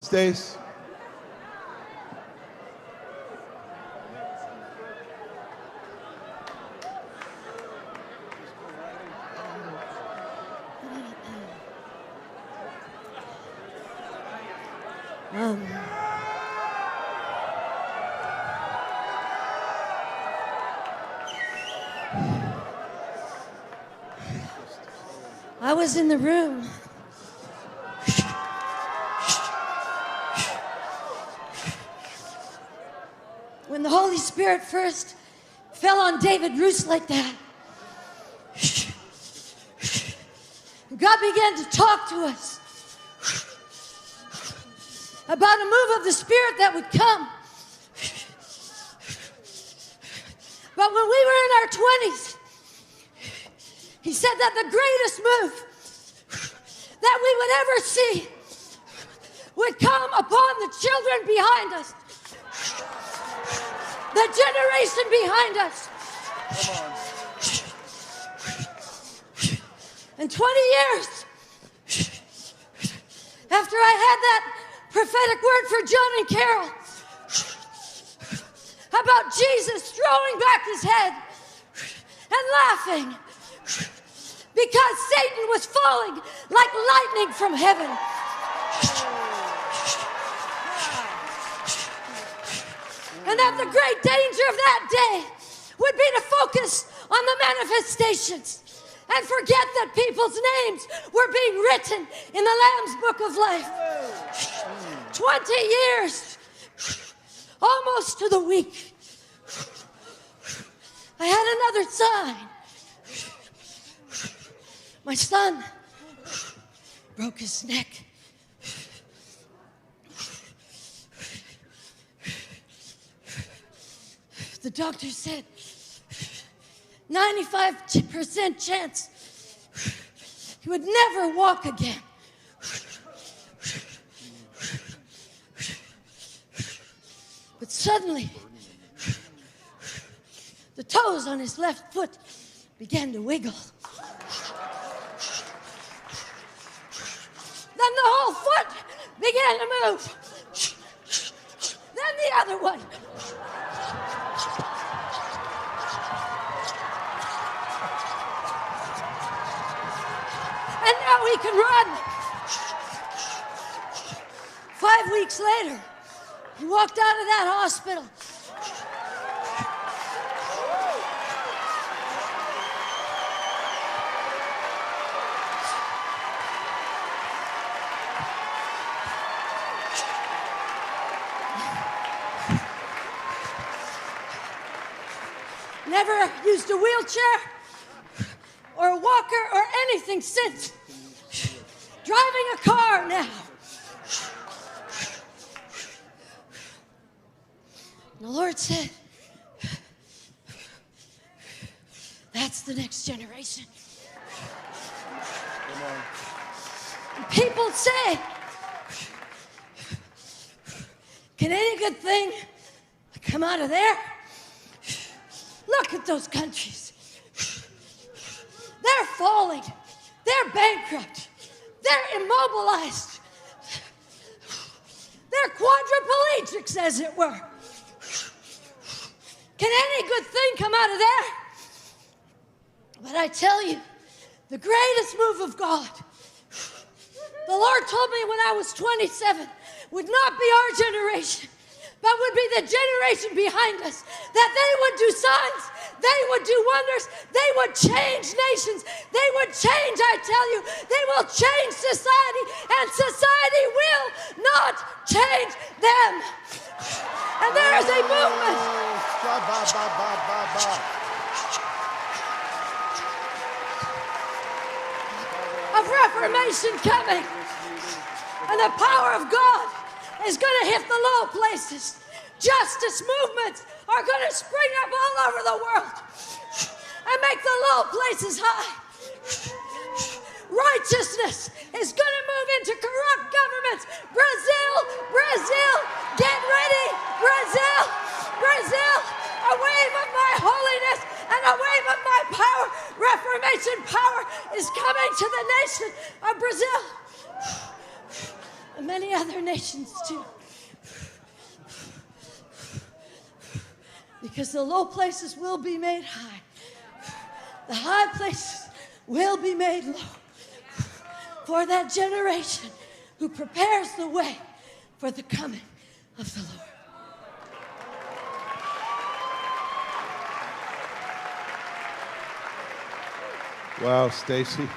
Stace. I was in the room. When the Holy Spirit first fell on David Roos like that, God began to talk to us about a move of the Spirit that would come. But when we were in our 20s, He said that the greatest move that we would ever see would come upon the children behind us, the generation behind us. And 20 years after I had that prophetic word for John and Carol about Jesus throwing back his head and laughing because Satan was falling like lightning from heaven. And that the great danger of that day would be to focus on the manifestations and forget that people's names were being written in the Lamb's Book of Life. 20 years, almost to the week. I had another sign. My son broke his neck. The doctor said 95% chance he would never walk again. But suddenly, the toes on his left foot began to wiggle. Then the whole foot began to move. Then the other one. And now he can run. 5 weeks later, he walked out of that hospital. Never used a wheelchair or a walker or anything since. Driving a car now. And the Lord said, that's the next generation. And people say, can any good thing come out of there? Look at those countries. They're falling. They're bankrupt. They're immobilized. They're quadriplegics, as it were. Can any good thing come out of there? But I tell you, the greatest move of God, the Lord told me when I was 27, would not be our generation, but would be the generation behind us, that they would do signs, they would do wonders, they would change nations, they would change, I tell you, they will change society, and society will not change them. And there is a movement of reformation coming, and the power of God is going to hit the low places. Justice movements are going to spring up all over the world and make the low places high. Righteousness is going to move into corrupt governments. Brazil, get ready. Brazil, a wave of my holiness and a wave of my power, Reformation power, is coming to the nation of Brazil and many other nations. nations too. Because the low places will be made high. The high places will be made low. For that generation who prepares the way for the coming of the Lord. Wow, Stacy.